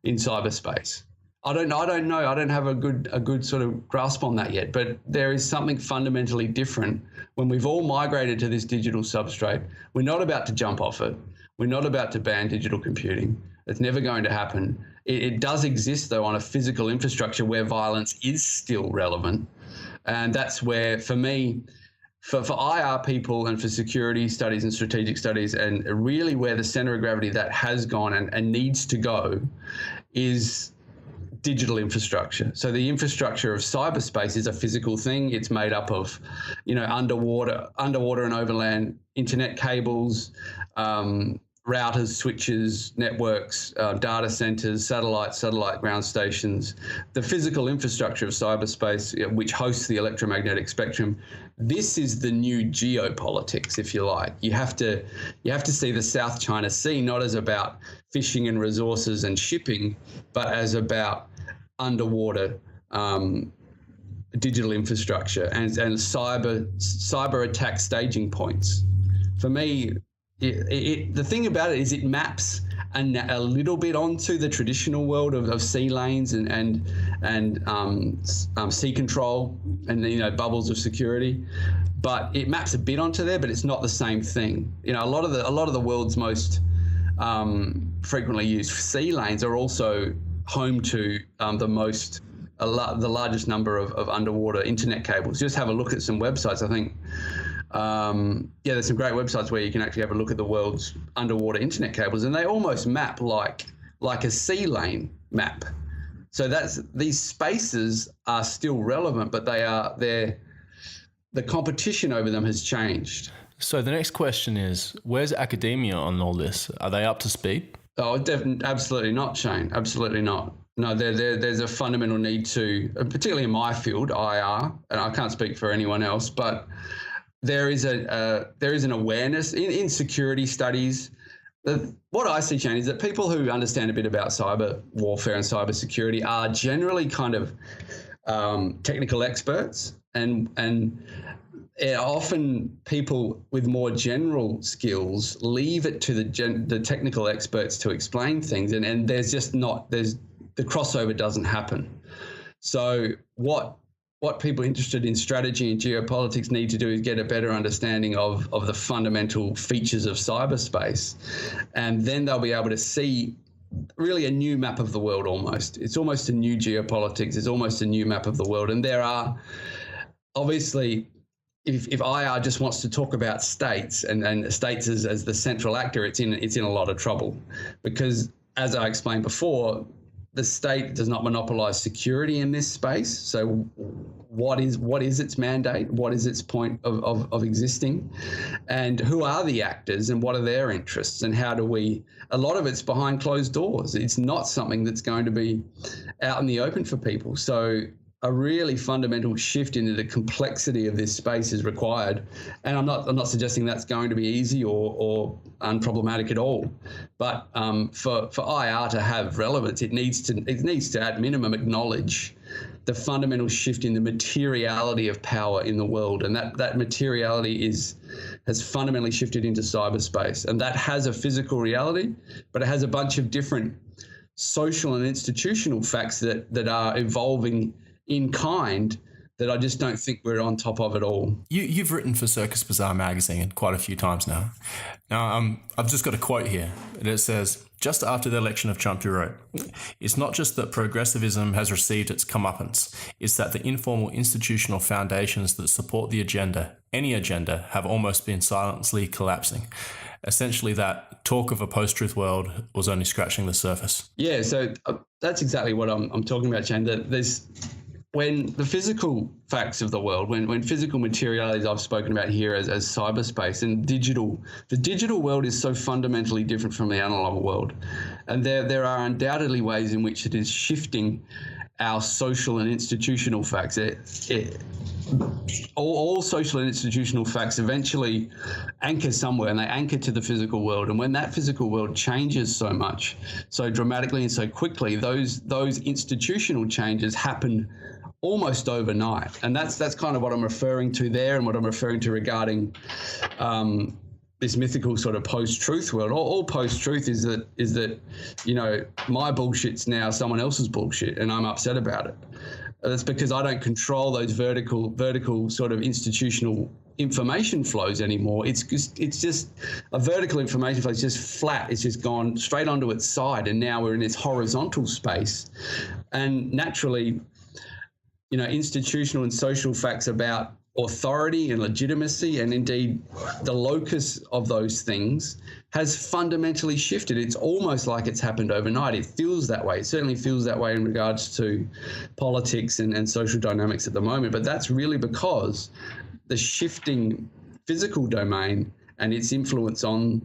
[SPEAKER 7] in cyberspace. I don't know. I don't have a good sort of grasp on that yet, but there is something fundamentally different when we've all migrated to this digital substrate. We're not about to jump off it. We're not about to ban digital computing. It's never going to happen. It does exist, though, on a physical infrastructure where violence is still relevant. And that's where, for me, for IR people and for security studies and strategic studies, and really where the center of gravity that has gone and needs to go is digital infrastructure. So the infrastructure of cyberspace is a physical thing. It's made up of, underwater and overland internet cables, routers, switches, networks, data centers, satellite ground stations. The physical infrastructure of cyberspace, which hosts the electromagnetic spectrum. This is the new geopolitics, if you like. You have to see the South China Sea not as about fishing and resources and shipping, but as about underwater digital infrastructure and cyber attack staging points. For me, the thing about it is it maps a little bit onto the traditional world of sea lanes and sea control and bubbles of security, but it maps a bit onto there, but it's not the same thing. A lot of the world's most frequently used sea lanes are also home to the largest number of underwater internet cables. Just have a look at some websites. I think there's some great websites where you can actually have a look at the world's underwater internet cables, and they almost map like a sea lane map. So these spaces are still relevant, but the competition over them has changed.
[SPEAKER 6] So the next question is, where's academia on all this? Are they up to speed?
[SPEAKER 7] Oh, absolutely not, Shane. Absolutely not. No, there's a fundamental need to, particularly in my field, IR, and I can't speak for anyone else, but there is an awareness in security studies. what I see, Shane, is that people who understand a bit about cyber warfare and cyber security are generally kind of technical experts, and often people with more general skills leave it to the technical experts to explain things, and there's the crossover doesn't happen. So what people interested in strategy and geopolitics need to do is get a better understanding of the fundamental features of cyberspace, and then they'll be able to see really a new map of the world almost. It's almost a new geopolitics. It's almost a new map of the world. And there are, obviously, if IR just wants to talk about states and states as the central actor, it's in a lot of trouble, because, as I explained before, the state does not monopolize security in this space. So what is its mandate? What is its point of existing? And who are the actors and what are their interests? And how do we, a lot of it's behind closed doors. It's not something that's going to be out in the open for people. So a really fundamental shift into the complexity of this space is required. And I'm not suggesting that's going to be easy or unproblematic at all. But for IR to have relevance, it needs to at minimum acknowledge the fundamental shift in the materiality of power in the world, and that materiality has fundamentally shifted into cyberspace, and that has a physical reality, but it has a bunch of different social and institutional facts that are evolving in kind that I just don't think we're on top of at all.
[SPEAKER 6] You've written for Circus Bazaar Magazine quite a few times now. Now, I've just got a quote here, and it says, just after the election of Trump, you wrote, "It's not just that progressivism has received its comeuppance, it's that the informal institutional foundations that support the agenda, any agenda, have almost been silently collapsing." Essentially, that talk of a post-truth world was only scratching the surface.
[SPEAKER 7] Yeah, so that's exactly what I'm talking about, Shane. When the physical facts of the world, when physical materialities I've spoken about here as cyberspace and the digital world is so fundamentally different from the analog world. And there are undoubtedly ways in which it is shifting our social and institutional facts. All social and institutional facts eventually anchor somewhere, and they anchor to the physical world. And when that physical world changes so much, so dramatically and so quickly, those institutional changes happen almost overnight. And that's kind of what I'm referring to there, and what I'm referring to regarding this mythical sort of post-truth world. All post-truth is that, you know, my bullshit's now someone else's bullshit, and I'm upset about it. That's because I don't control those vertical sort of institutional information flows anymore. It's just a vertical information flow. It's just flat. It's just gone straight onto its side, and now we're in this horizontal space. And naturally, you know, institutional and social facts about authority and legitimacy, and indeed the locus of those things, has fundamentally shifted. It's almost like it's happened overnight. It feels that way. It certainly feels that way in regards to politics and social dynamics at the moment. But that's really because the shifting physical domain and its influence on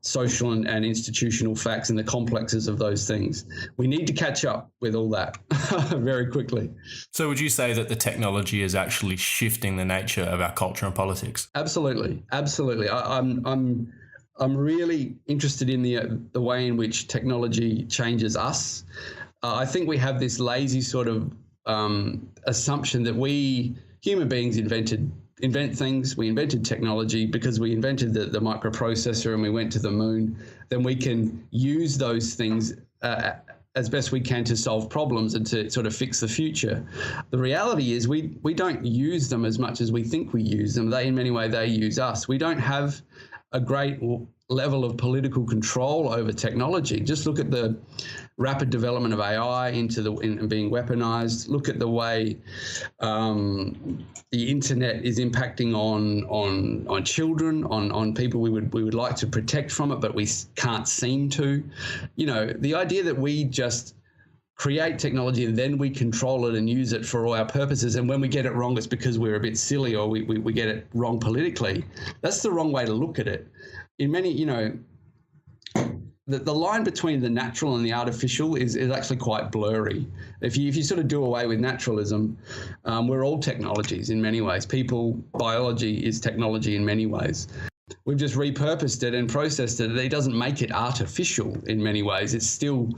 [SPEAKER 7] social and institutional facts and the complexes of those things. We need to catch up with all that very quickly.
[SPEAKER 6] So would you say that the technology is actually shifting the nature of our culture and politics?
[SPEAKER 7] Absolutely. I'm really interested in the way in which technology changes us. I think we have this lazy sort of assumption that we human beings invent things. We invented technology because we invented the microprocessor and we went to the moon. Then we can use those things as best we can to solve problems and to sort of fix the future. The reality is we don't use them as much as we think we use them. In many ways, they use us. We don't have a great level of political control over technology. Just look at the rapid development of AI in being weaponized. Look at the way the internet is impacting on children, on people we would like to protect from it, but we can't seem to. You know, the idea that we just create technology and then we control it and use it for all our purposes, and when we get it wrong, it's because we're a bit silly or we get it wrong politically. That's the wrong way to look at it. In many, you know, the line between the natural and the artificial is actually quite blurry. If you sort of do away with naturalism, we're all technologies in many ways. Biology is technology in many ways. repurposed it and processed it. It doesn't make it artificial in many ways. It's still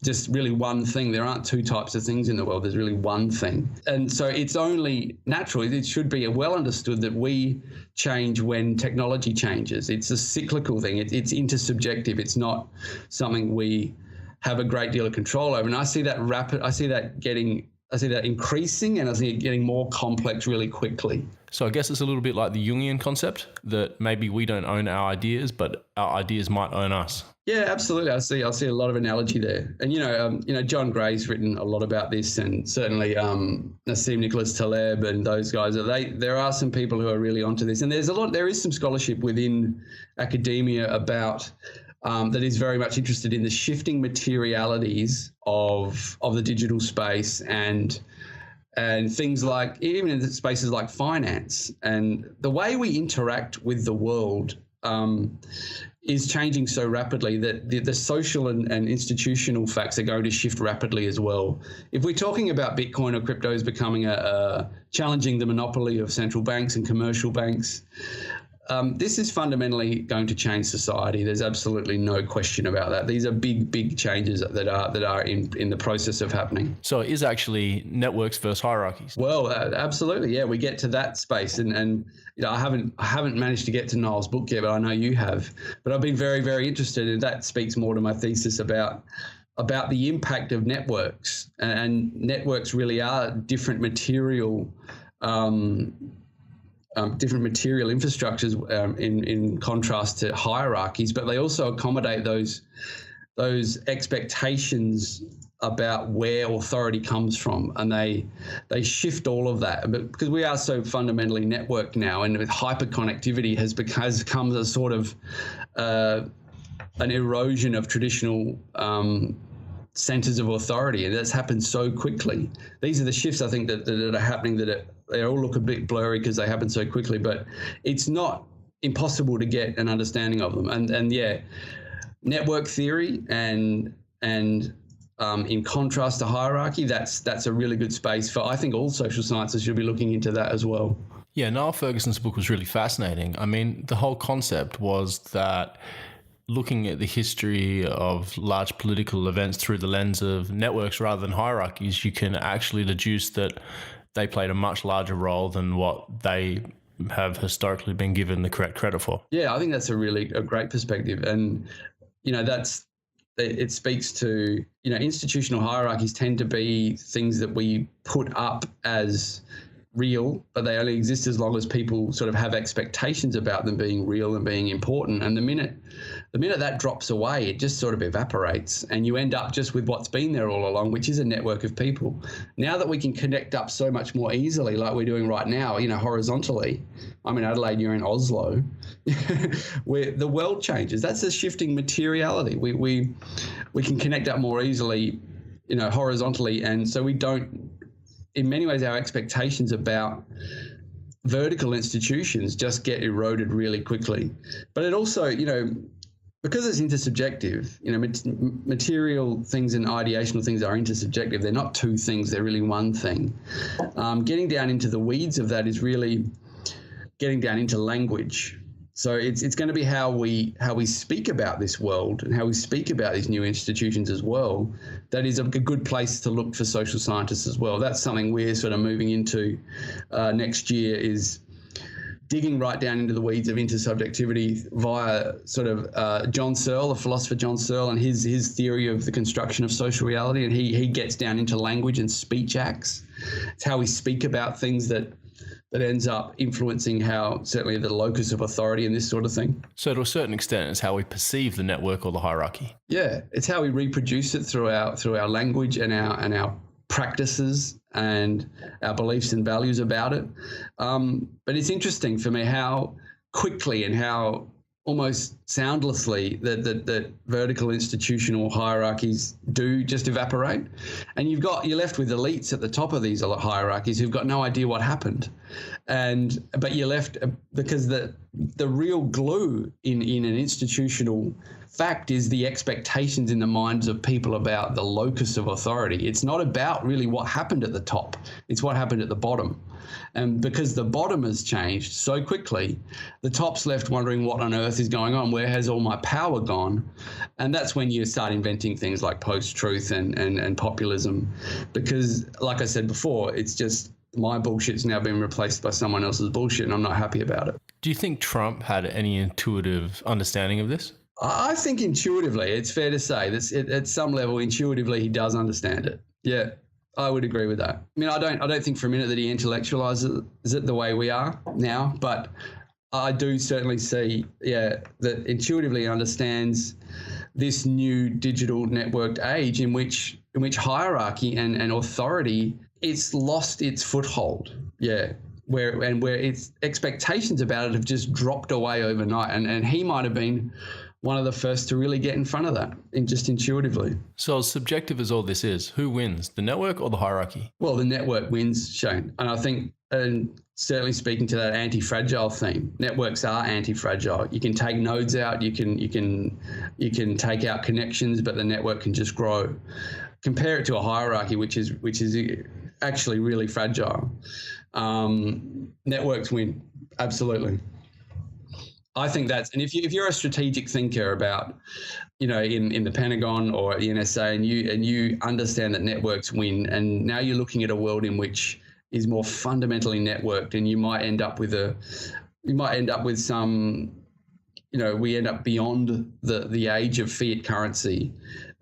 [SPEAKER 7] just really one thing. There aren't two types of things in the world. There's really one thing. And so it's only natural. It should be well understood that we change when technology changes. It's a cyclical thing. It's intersubjective. It's not something we have a great deal of control over. And I see that increasing, and I see it getting more complex really quickly.
[SPEAKER 6] So I guess it's a little bit like the Jungian concept that maybe we don't own our ideas, but our ideas might own us. Yeah, absolutely. I see a lot of analogy there. And, John Gray's written a lot about this, and certainly Nassim Nicholas Taleb and those guys, there are some people who are really onto this. And there is some scholarship within academia about that is very much interested in the shifting materialities of the digital space and things like, even in spaces like finance, and the way we interact with the world is changing so rapidly that the social and institutional facts are going to shift rapidly as well. If we're talking about Bitcoin or cryptos becoming challenging the monopoly of central banks and commercial banks, this is fundamentally going to change society. There's absolutely no question about that. These are big changes that are in the process of happening. So it is actually networks versus hierarchies.
[SPEAKER 7] Well, absolutely, yeah. We get to that space, and I haven't managed to get to Niall's book yet, but I know you have. But I've been very, very interested, and that speaks more to my thesis about the impact of networks, and networks really are different material. Different material infrastructures in contrast to hierarchies, but they also accommodate those expectations about where authority comes from, and they shift all of that. But because we are so fundamentally networked now, and with hyperconnectivity has come as sort of an erosion of traditional centers of authority, and that's happened so quickly. These are the shifts I think that are happening they all look a bit blurry because they happen so quickly, but it's not impossible to get an understanding of them. And yeah, network theory and in contrast to hierarchy, that's a really good space for, I think all social sciences should be looking into that as well.
[SPEAKER 6] Yeah, Niall Ferguson's book was really fascinating. I mean, the whole concept was that looking at the history of large political events through the lens of networks rather than hierarchies, you can actually deduce that they played a much larger role than what they have historically been given the correct credit for.
[SPEAKER 7] Yeah, I think that's a great perspective. And, it speaks to, institutional hierarchies tend to be things that we put up as real, but they only exist as long as people sort of have expectations about them being real and being important. And the minute that drops away, it just sort of evaporates, and you end up just with what's been there all along, which is a network of people. Now that we can connect up so much more easily, like we're doing right now, horizontally. I'm in Adelaide, you're in Oslo, where the world changes. That's a shifting materiality. We can connect up more easily, horizontally, and so we don't. In many ways, our expectations about vertical institutions just get eroded really quickly. But it also, because it's intersubjective, material things and ideational things are intersubjective. They're not two things, they're really one thing. Getting down into the weeds of that is really getting down into language. So it's going to be how we speak about this world and how we speak about these new institutions as well. That is a good place to look for social scientists as well. That's something we're sort of moving into next year, is digging right down into the weeds of intersubjectivity via sort of John Searle, the philosopher John Searle, and his theory of the construction of social reality. And he gets down into language and speech acts. It's how we speak about things that ends up influencing how, certainly, the locus of authority and this sort of thing.
[SPEAKER 6] So to a certain extent, it's how we perceive the network or the hierarchy.
[SPEAKER 7] Yeah, it's how we reproduce it through our language and our practices and our beliefs and values about it. But it's interesting for me how quickly and how almost soundlessly that vertical institutional hierarchies do just evaporate, and you're left with elites at the top of these hierarchies who've got no idea what happened, but you're left because the real glue in an institutional fact is the expectations in the minds of people about the locus of authority. It's not about really what happened at the top, it's what happened at the bottom. And because the bottom has changed so quickly, the top's left wondering what on earth is going on. Where has all my power gone? And that's when you start inventing things like post-truth and populism. Because, like I said before, it's just my bullshit's now been replaced by someone else's bullshit, and I'm not happy about it.
[SPEAKER 6] Do you think Trump had any intuitive understanding of this?
[SPEAKER 7] I think intuitively, it's fair to say that at some level, intuitively, he does understand it. Yeah, I would agree with that. I mean, I don't think for a minute that he intellectualizes it the way we are now, but I do certainly see, that intuitively understands this new digital networked age in which hierarchy and authority, it's lost its foothold. Yeah. Where its expectations about it have just dropped away overnight. And he might have been one of the first to really get in front of that, just intuitively.
[SPEAKER 6] So as subjective as all this is, who wins, the network or the hierarchy? Well,
[SPEAKER 7] the network wins, Shane. And I think, and certainly speaking to that anti-fragile theme, networks are anti-fragile. You can take nodes out, you can take out connections, but the network can just grow. Compare it to a hierarchy, which is actually really fragile. Networks win, absolutely. I think and if you're a strategic thinker about, in the Pentagon or the NSA, and you understand that networks win, and now you're looking at a world in which is more fundamentally networked, and you might end up with some, we end up beyond the age of fiat currency,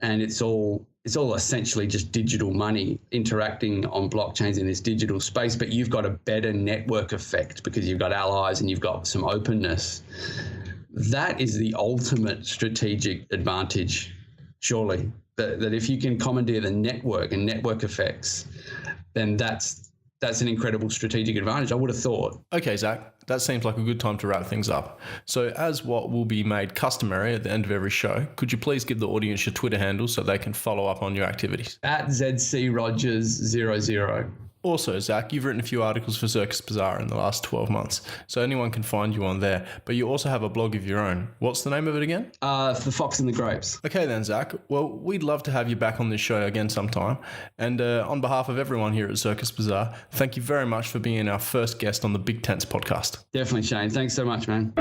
[SPEAKER 7] and it's all essentially just digital money interacting on blockchains in this digital space, but you've got a better network effect because you've got allies and you've got some openness. That is the ultimate strategic advantage, surely, that if you can commandeer the network and network effects, then that's an incredible strategic advantage, I would have thought.
[SPEAKER 6] Okay, Zac, that seems like a good time to wrap things up. So as what will be made customary at the end of every show, could you please give the audience your Twitter handle so they can follow up on your activities?
[SPEAKER 7] @ZCRogers00.
[SPEAKER 6] Also, Zac, you've written a few articles for Circus Bazaar in the last 12 months, so anyone can find you on there, but you also have a blog of your own. What's the name of it again?
[SPEAKER 7] The Fox and the Grapes.
[SPEAKER 6] Okay then, Zac. Well, we'd love to have you back on this show again sometime, and on behalf of everyone here at Circus Bazaar, thank you very much for being our first guest on the Big Tents podcast.
[SPEAKER 7] Definitely, Shane. Thanks so much, man.